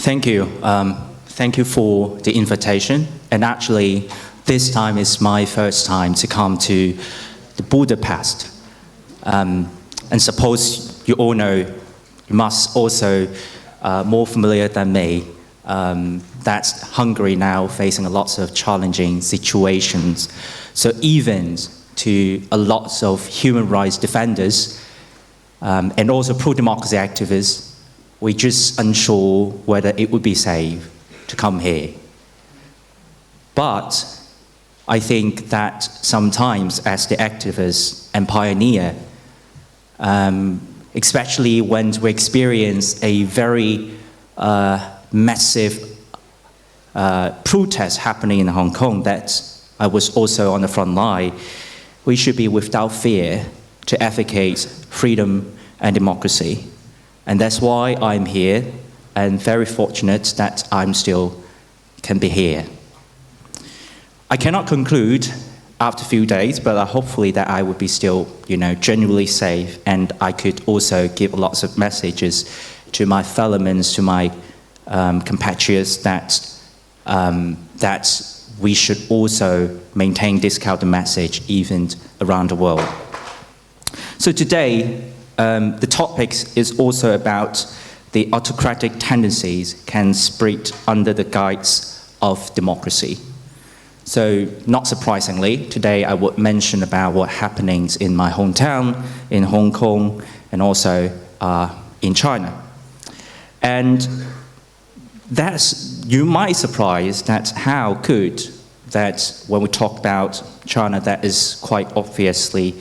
Thank you. Thank you for the invitation. And actually, this time is my first time to come to the Budapest. And suppose you all know, you must also more familiar than me, that Hungary now facing a lot of challenging situations. So even to a lot of human rights defenders and also pro-democracy activists, we're just unsure whether it would be safe to come here. But I think that sometimes as the activist and pioneer, especially when we experience a very massive protest happening in Hong Kong that I was also on the front line, we should be without fear to advocate freedom and democracy. And that's why I'm here, and very fortunate that I'm still can be here. I cannot conclude after a few days, but hopefully that I would be still, genuinely safe, and I could also give lots of messages to my fellow men, to my compatriots that we should also maintain this kind of message even around the world. So today, the topic is also about the autocratic tendencies can spread under the guise of democracy. So not surprisingly, today I would mention about what happenings in my hometown, in Hong Kong, and also in China. And you might be surprised that how could that when we talk about China, that is quite obviously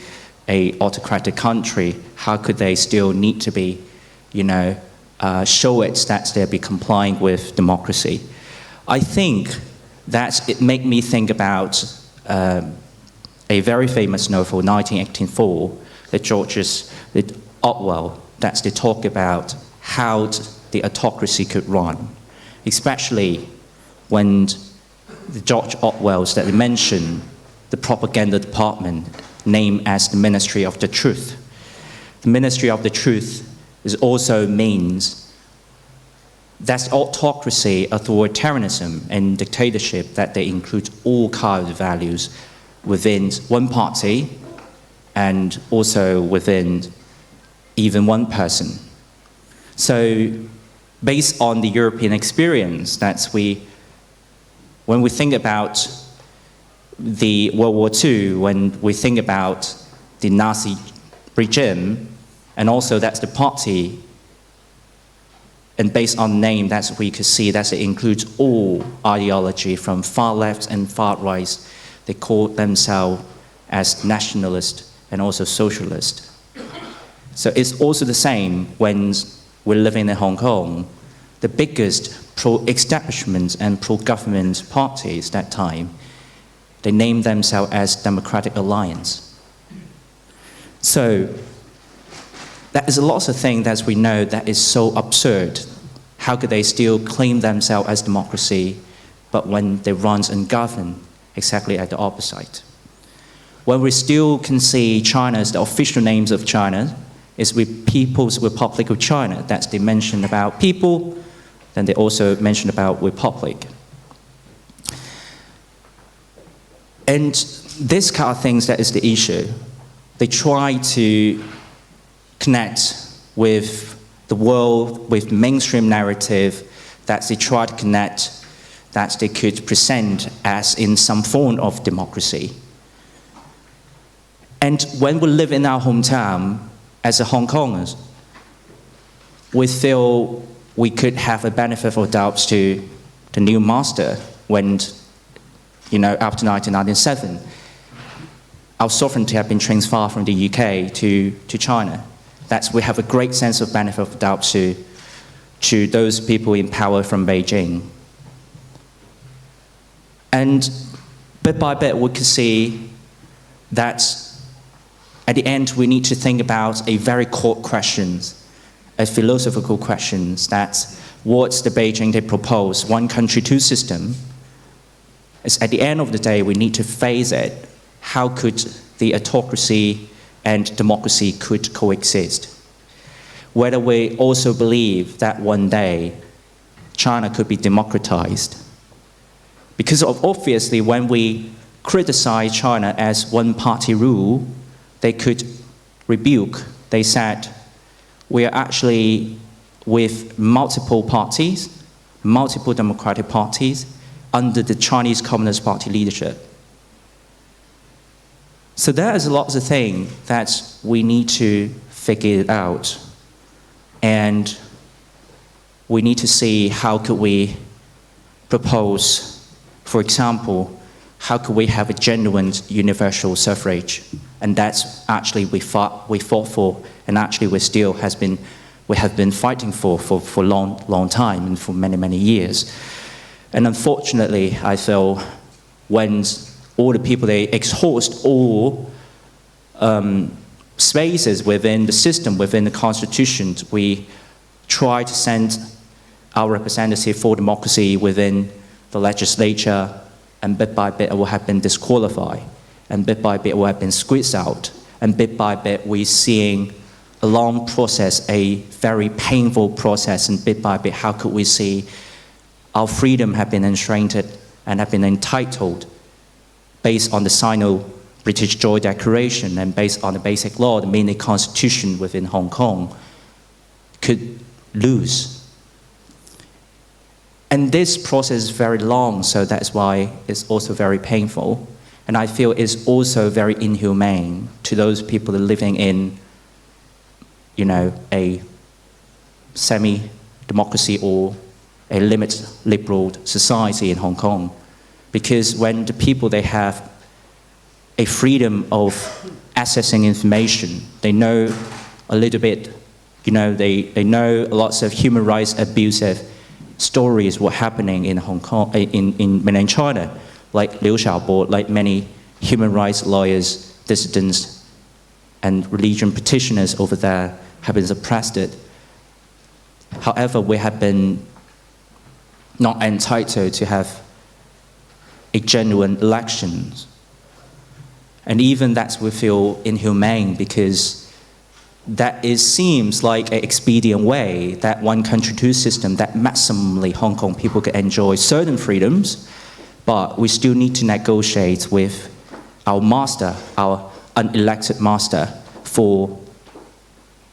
an autocratic country, how could they still need to be, show it that they'll be complying with democracy? I think that it made me think about a very famous novel, 1984, that Orwell, that they talk about how the autocracy could run, especially when the George Orwell's that they mentioned the propaganda department named as the Ministry of the Truth. The Ministry of the Truth also means that's autocracy, authoritarianism, and dictatorship, that they include all kinds of values within one party and also within even one person. So based on the European experience, when we think about the World War II, when we think about the Nazi regime, and also that's the party, and based on name, that's we could see that it includes all ideology from far left and far right. They call themselves as nationalist and also socialist. So it's also the same when we're living in Hong Kong. The biggest pro-establishment and pro-government parties that time, they named themselves as Democratic Alliance. So there is lots of things that we know that is so absurd. How could they still claim themselves as democracy, but when they run and govern, exactly at the opposite? When we still can see China's, the official names of China is with People's Republic of China. That's they mention about people, then they also mention about republic. And this kind of things, that is the issue. They try to connect with the world, with mainstream narrative, that they try to connect, that they could present as in some form of democracy. And when we live in our hometown, as a Hong Kongers, we feel we could have a benefit of doubts to the new master when, after 1997, our sovereignty had been transferred from the UK to China. That's we have a great sense of benefit of doubt to those people in power from Beijing. And bit by bit, we can see that at the end, we need to think about a very core questions, a philosophical questions, that what's the Beijing they propose, one country, two system. It's at the end of the day, we need to face it. How could the autocracy and democracy could coexist? Whether we also believe that one day China could be democratized. Because obviously when we criticize China as one-party rule, they could rebuke. They said, we are actually with multiple parties, multiple democratic parties, under the Chinese Communist Party leadership. So there is lots of things that we need to figure it out. And we need to see how could we propose, for example, how could we have a genuine universal suffrage? And that's actually we fought for, and actually we have been fighting for a long time and for many years. And unfortunately, I feel when all the people, they exhaust all spaces within the system, within the constitution, we try to send our representative for democracy within the legislature, and bit by bit it will have been disqualified, and bit by bit it will have been squeezed out, and bit by bit we're seeing a long process, a very painful process, and bit by bit how could we see our freedom have been enshrined and have been entitled based on the Sino-British Joint Declaration and based on the basic law, the mini constitution within Hong Kong, could lose. And this process is very long, so that's why it's also very painful. And I feel it's also very inhumane to those people living in, a semi-democracy or a limited liberal society in Hong Kong. Because when the people, they have a freedom of accessing information, they know a little bit, they know lots of human rights abusive stories were happening in Hong Kong, in mainland China, like Liu Xiaobo, like many human rights lawyers, dissidents, and religion petitioners over there have been suppressed. However, we have been not entitled to have a genuine elections. And even that we feel inhumane because that seems like an expedient way that one country, two system, that maximally Hong Kong people can enjoy certain freedoms, but we still need to negotiate with our master, our unelected master, for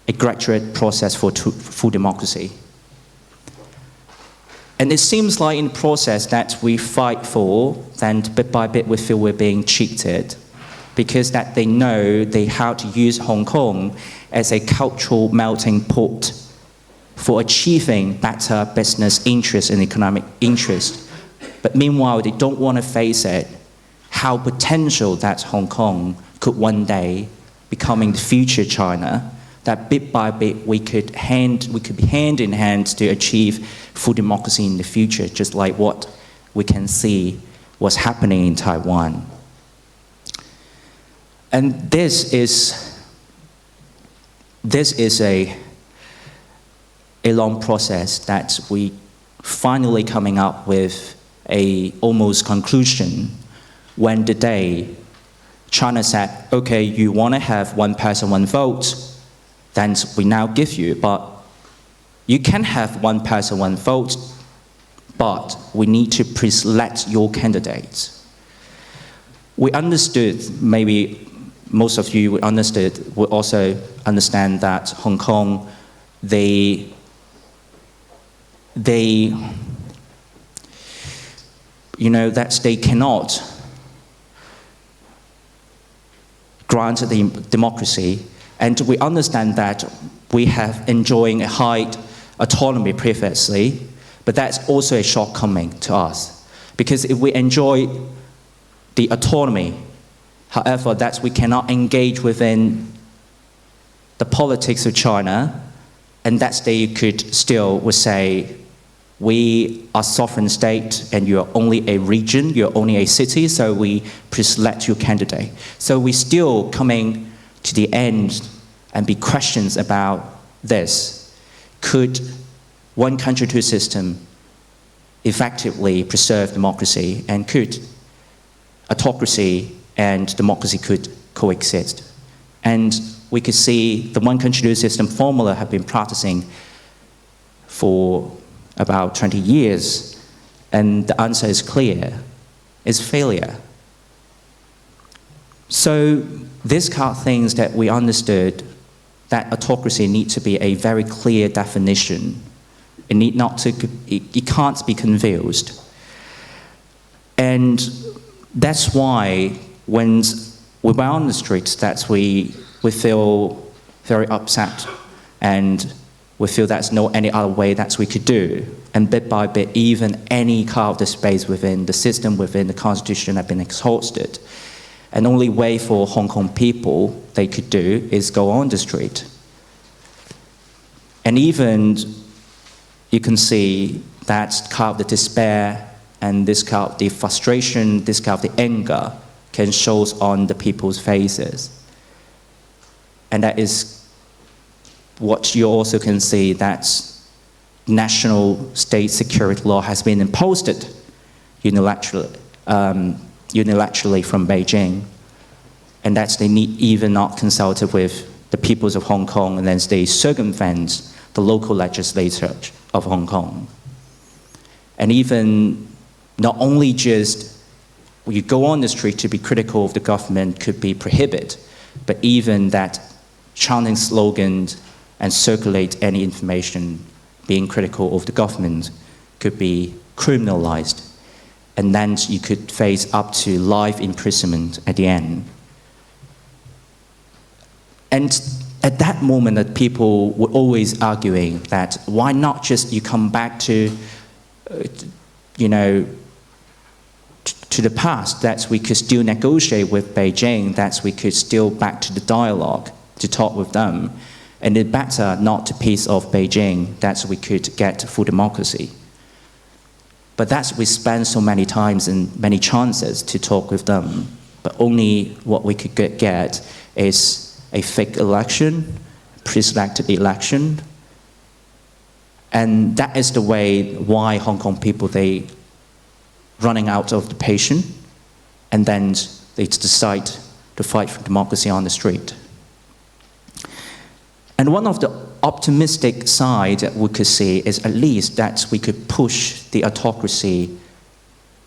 a graduate process for full democracy. And it seems like in the process that we fight for, then bit by bit we feel we're being cheated, because that they know how to use Hong Kong as a cultural melting pot for achieving better business interests and economic interests. But meanwhile, they don't want to face it, how potential that Hong Kong could one day becoming the future China, that bit by bit we could be hand in hand to achieve full democracy in the future, just like what we can see was happening in Taiwan. And this is a long process that we finally coming up with a almost conclusion when the day China said, okay, you want to have one person, one vote, then we now give you, but you can have one person, one vote, but we need to pre-select your candidates. We understood, maybe most of you would also understand that Hong Kong, that they cannot grant the democracy, and we understand that we have enjoying a high autonomy previously, but that's also a shortcoming to us, because if we enjoy the autonomy, however, that we cannot engage within the politics of China, and that they could still would say, we are sovereign state and you're only a region, you're only a city, so we pre-select your candidate. So we still coming to the end and be questions about this. Could one country, two system effectively preserve democracy, and could autocracy and democracy could coexist? And we could see the one country, two system formula have been practicing for about 20 years? And the answer is clear, it's failure. So these kind of things that we understood, that autocracy needs to be a very clear definition. It can't be confused. And that's why when we were on the streets, that we feel very upset, and we feel there's no any other way that we could do. And bit by bit, even any kind of the space within the system, within the constitution, have been exhausted. And the only way for Hong Kong people they could do is go on the street. And even you can see that kind of the despair and this kind of the frustration, this kind of the anger can show on the people's faces. And that is what you also can see, that national state security law has been imposed unilaterally from Beijing, and that they need even not consulted with the peoples of Hong Kong, and then they circumvent the local legislature of Hong Kong. And even not only just you go on the street to be critical of the government could be prohibited, but even that chanting slogans and circulate any information being critical of the government could be criminalized. And then you could face up to life imprisonment at the end. And at that moment, that people were always arguing that why not just you come back to, to the past, that we could still negotiate with Beijing, that we could still back to the dialogue to talk with them, and it's better not to piece off Beijing, that we could get full democracy. But that's we spend so many times and many chances to talk with them, but only what we could get is a fake election, pre-selected election, and that is the way why Hong Kong people, they running out of the patience, and then they decide to fight for democracy on the street. And one of the optimistic side that we could see is at least that we could push the autocracy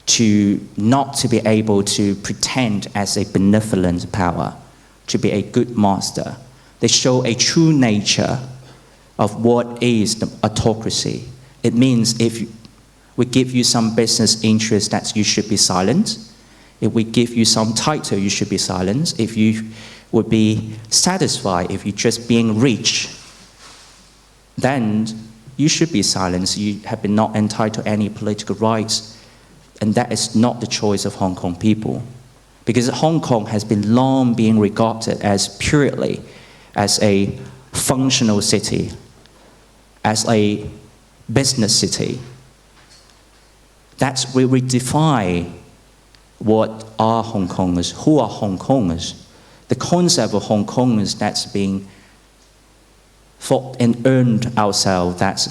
to not to be able to pretend as a benevolent power, to be a good master. They show a true nature of what is the autocracy. It means if we give you some business interest, that you should be silent. If we give you some title, you should be silent. If you would be satisfied if you're just being rich, then you should be silenced. You have been not entitled to any political rights. And that is not the choice of Hong Kong people. Because Hong Kong has been long being regarded as purely as a functional city, as a business city. That's where we define what are Hong Kongers, who are Hong Kongers. The concept of Hong Kongers that's being fought and earned ourselves, that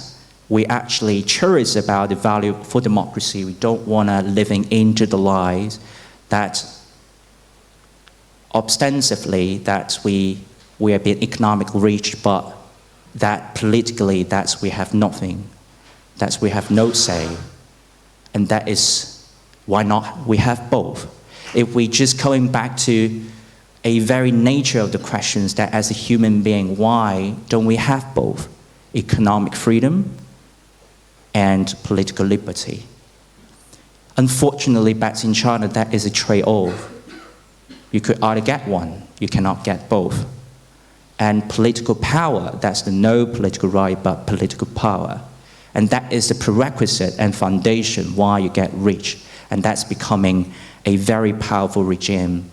we actually cherish about the value for democracy. We don't want to living into the lies that ostensibly that we are being economically rich, but that politically that we have nothing, that we have no say. And that is why not we have both. If we just going back to a very nature of the questions that as a human being, why don't we have both economic freedom and political liberty? Unfortunately, back in China, that is a trade-off. You could either get one, you cannot get both. And political power, that's the no political right, but political power. And that is the prerequisite and foundation why you get rich. And that's becoming a very powerful regime.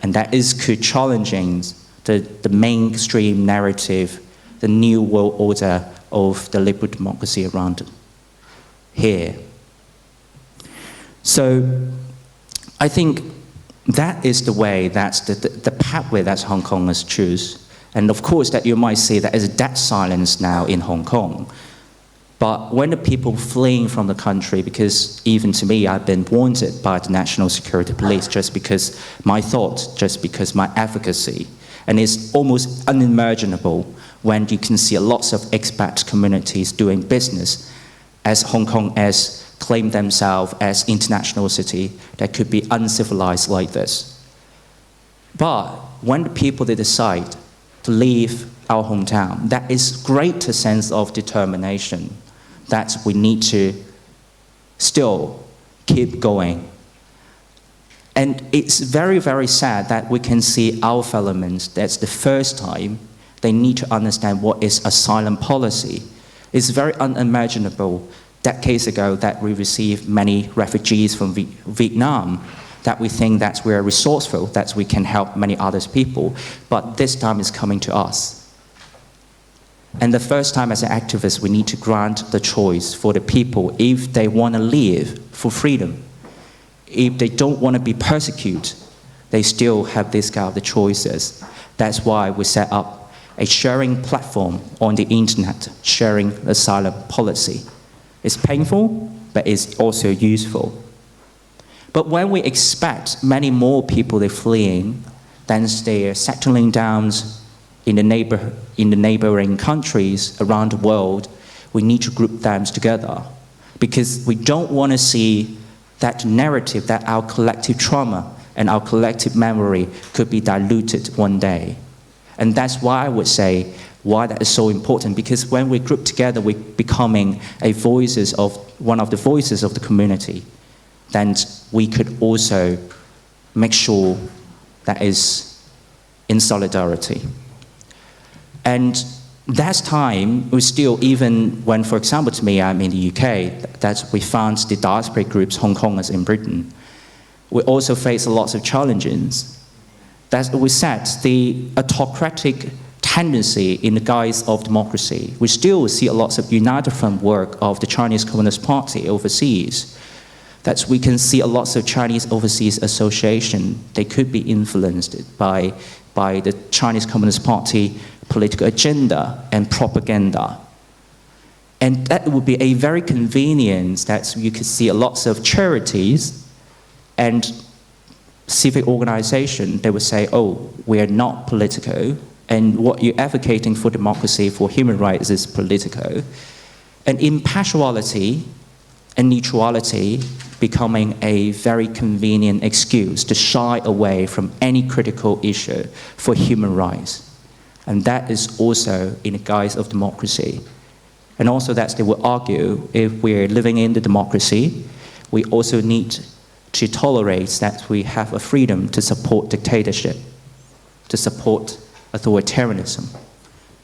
And that is challenging the mainstream narrative, the new world order of the liberal democracy around here. So I think that is the way, that's the pathway that Hong Kongers choose. And of course that you might say that is a dead silence now in Hong Kong. But when the people fleeing from the country, because even to me, I've been wanted by the National Security Police just because my thought, just because my advocacy. And it's almost unimaginable when you can see lots of expat communities doing business as Hong Kong as claim themselves as international city that could be uncivilized like this. But when the people they decide to leave our hometown, that is greater sense of determination that we need to still keep going. And it's very, very sad that we can see our fellow men, that's the first time they need to understand what is asylum policy. It's very unimaginable decades ago that we received many refugees from Vietnam, that we think that we're resourceful, that we can help many other people, but this time it's coming to us. And the first time as an activist, we need to grant the choice for the people if they want to live for freedom. If they don't want to be persecuted, they still have this kind of the choices. That's why we set up a sharing platform on the internet, sharing asylum policy. It's painful, but it's also useful. But when we expect many more people they're fleeing, then they're settling down in the neighboring countries around the world, we need to group them together because we don't want to see that narrative that our collective trauma and our collective memory could be diluted one day. And that's why I would say why that is so important, because when we group together, we're becoming one of the voices of the community. Then we could also make sure that is in solidarity. And that time, we still, even when, for example, to me, I'm in the UK, that we found the diasporic groups, Hong Kongers in Britain, we also face lots of challenges. That we said, the autocratic tendency in the guise of democracy. We still see a lot of united front work of the Chinese Communist Party overseas. That we can see a lot of Chinese overseas association, they could be influenced by the Chinese Communist Party political agenda and propaganda. And that would be a very convenient that you could see a lot of charities and civic organization, they would say, oh, we're not political, and what you're advocating for democracy, for human rights is political. And impartiality and neutrality becoming a very convenient excuse to shy away from any critical issue for human rights. And that is also in the guise of democracy. And also that they will argue, if we're living in the democracy, we also need to tolerate that we have a freedom to support dictatorship, to support authoritarianism.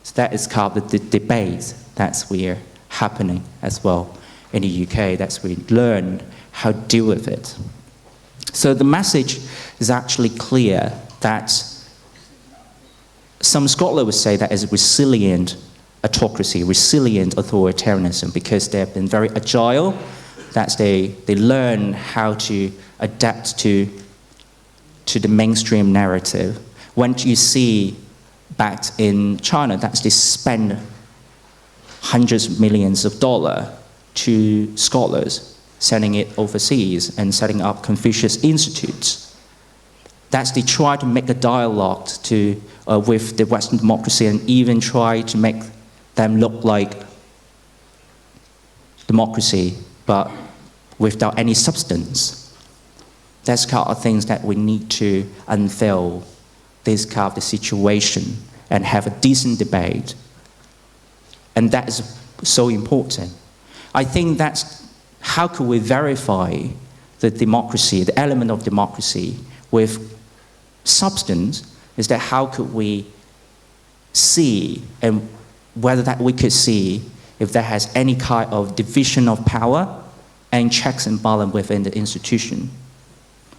So that is kind of the debate that's we're happening as well in the UK, that's we learn how to deal with it. So the message is actually clear that some scholars would say that is resilient autocracy, resilient authoritarianism, because they have been very agile, that they learn how to adapt to the mainstream narrative. When you see back in China, that they spend hundreds of millions of dollars to scholars, sending it overseas and setting up Confucius Institutes. That they try to make a dialogue with the Western democracy and even try to make them look like democracy, but without any substance. That's kind of things that we need to unveil this kind of the situation and have a decent debate. And that is so important. I think that's how could we verify the democracy, the element of democracy with substance, is that how could we see, and whether that we could see if there has any kind of division of power and checks and balance within the institution.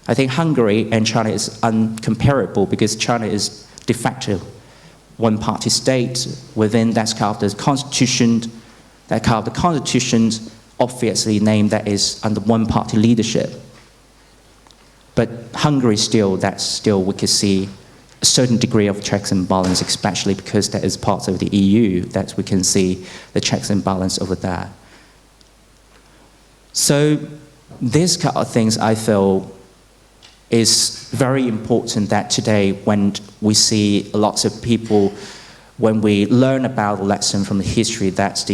I think Hungary and China is uncomparable because China is de facto one-party state within that kind of the constitution, that kind of the constitutions obviously named that is under one-party leadership. But Hungary still, we could see a certain degree of checks and balance, especially because that is part of the EU, that we can see the checks and balance over there. So these kind of things I feel is very important that today when we see lots of people, when we learn about the lesson from the history, that's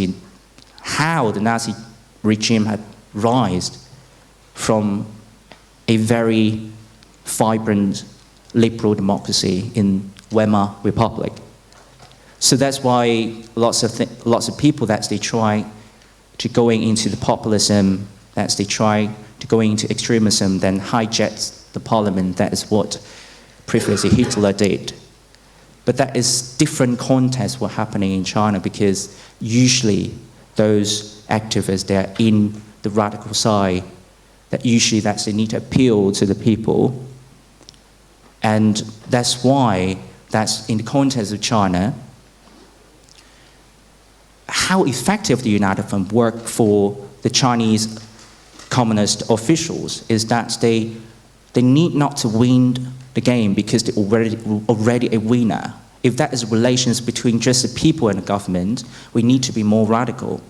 how the Nazi regime had risen from a very vibrant liberal democracy in Weimar Republic. So that's why lots of people that they try to going into the populism, that they try to go into extremism, then hijack the parliament. That is what previously Hitler did. But that is different context what's happening in China, because usually those activists that are in the radical side, that usually they need to appeal to the people. And that's why that's in the context of China, how effective the United Front work for the Chinese communist officials is that they need not to win the game because they're already a winner. If that is relations between just the people and the government, we need to be more radical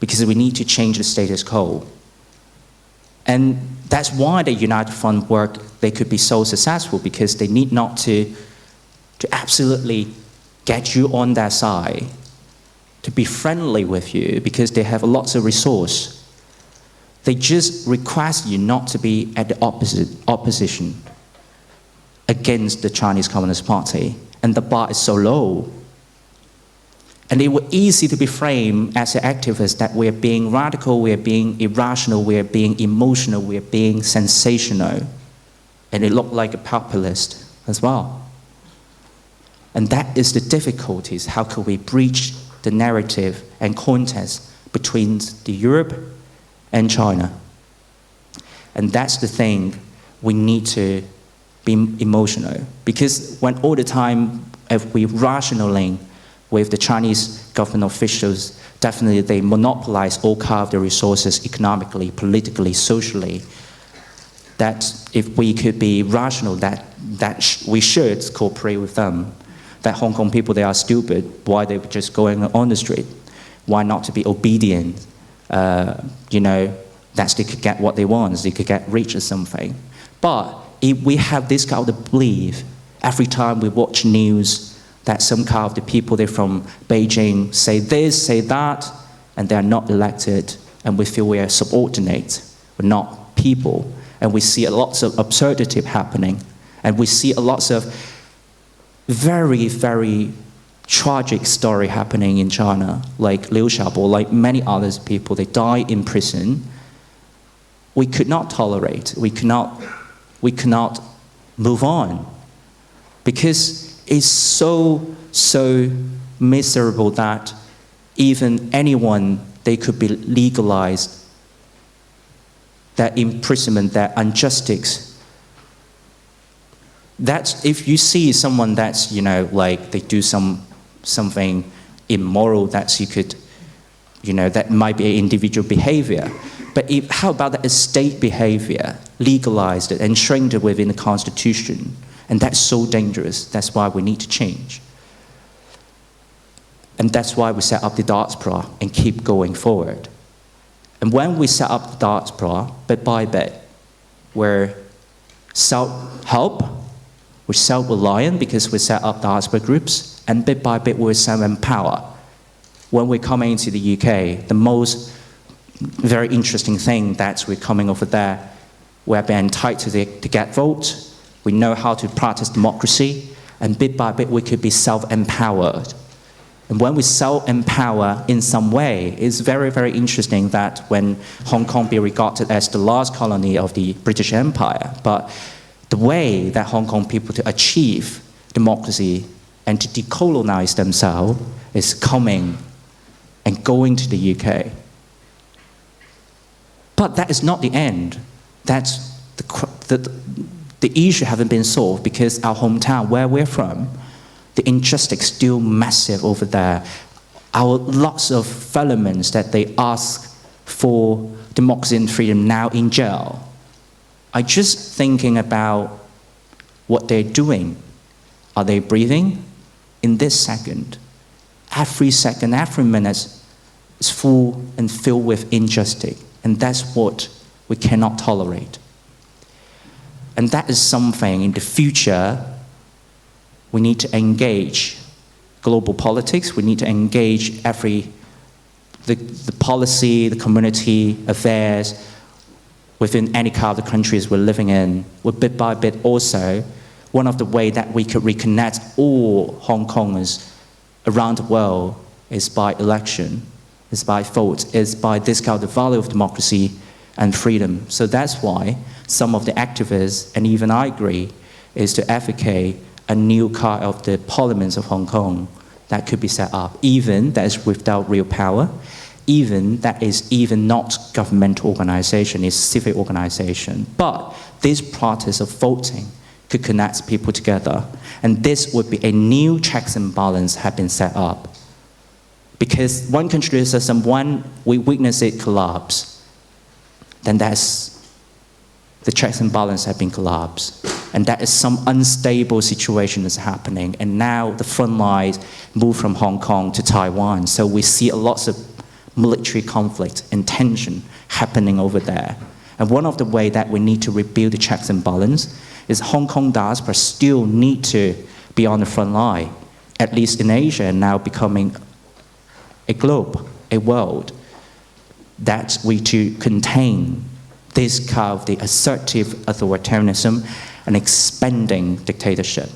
because we need to change the status quo. And that's why the United Front work, they could be so successful, because they need not to absolutely get you on their side, to be friendly with you, because they have lots of resource. They just request you not to be at the opposition against the Chinese Communist Party. And the bar is so low. And it was easy to be framed as an activist that we are being radical, we are being irrational, we are being emotional, we are being sensational. And it looked like a populist as well. And that is the difficulties. How could we breach the narrative and context between the Europe and China? And that's the thing, we need to be emotional. Because when all the time, if we rationally with the Chinese government officials, definitely they monopolize all kind of the resources economically, politically, socially. That if we could be rational, that we should cooperate with them. That Hong Kong people, they are stupid. Why they just going on the street? Why not to be obedient? That they could get what they want, they could get rich or something. But if we have this kind of belief, every time we watch news, that some kind of the people, they're from Beijing, say this, say that, and they're not elected, and we feel we are subordinate, we're not people, and we see lots of absurdity happening, and we see lots of very, very tragic story happening in China, like Liu Xiaobo, like many other people, they die in prison. We could not tolerate, we cannot move on, because it's so miserable that even anyone, they could be legalized, that imprisonment, that injustice. That's, if you see someone that's, like they do something immoral, that you could, that might be an individual behavior. But how about that state behavior, legalized it and shrinked it within the constitution? And that's so dangerous. That's why we need to change. And that's why we set up the diaspora and keep going forward. And when we set up the diaspora, bit by bit, we're self-help, we're self-reliant because we set up diaspora groups, and bit by bit we're self-empower. When we're coming to the UK, the most very interesting thing that we're coming over there, we're being entitled to get votes. We know how to practice democracy, and bit by bit we could be self-empowered. And when we self-empower in some way, it's very, very interesting that when Hong Kong be regarded as the last colony of the British Empire, but the way that Hong Kong people to achieve democracy and to decolonize themselves is coming and going to the UK. But that is not the end. That's the issue haven't been solved, because our hometown, where we're from, the injustice is still massive over there. Our lots of fellows that they ask for democracy and freedom now in jail. I'm just thinking about what they're doing. Are they breathing? In this second, every minute is full and filled with injustice. And that's what we cannot tolerate. And that is something in the future we need to engage global politics, we need to engage every the policy, the community affairs within any kind of the countries we're living in, will bit by bit also, one of the ways that we could reconnect all Hong Kongers around the world is by election, is by vote, is by this kind of the value of democracy and freedom. So that's why some of the activists, and even I agree, is to advocate a new kind of the parliaments of Hong Kong that could be set up, even that is without real power, even that is even not governmental organization, it's civic organization. But this process of voting could connect people together. And this would be a new checks and balance have been set up. Because one country system, when we witness it collapse, then that's the checks and balance have been collapsed. And that is some unstable situation is happening. And now the front lines move from Hong Kong to Taiwan. So we see a lot of military conflict and tension happening over there. And one of the ways that we need to rebuild the checks and balance is Hong Kong diaspora still need to be on the front line, at least in Asia, and now becoming a globe, a world, that we to contain this kind of the assertive authoritarianism and expanding dictatorship.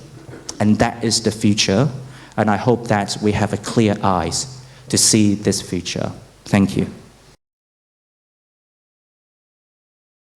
And that is the future, and I hope that we have a clear eyes to see this future. Thank you.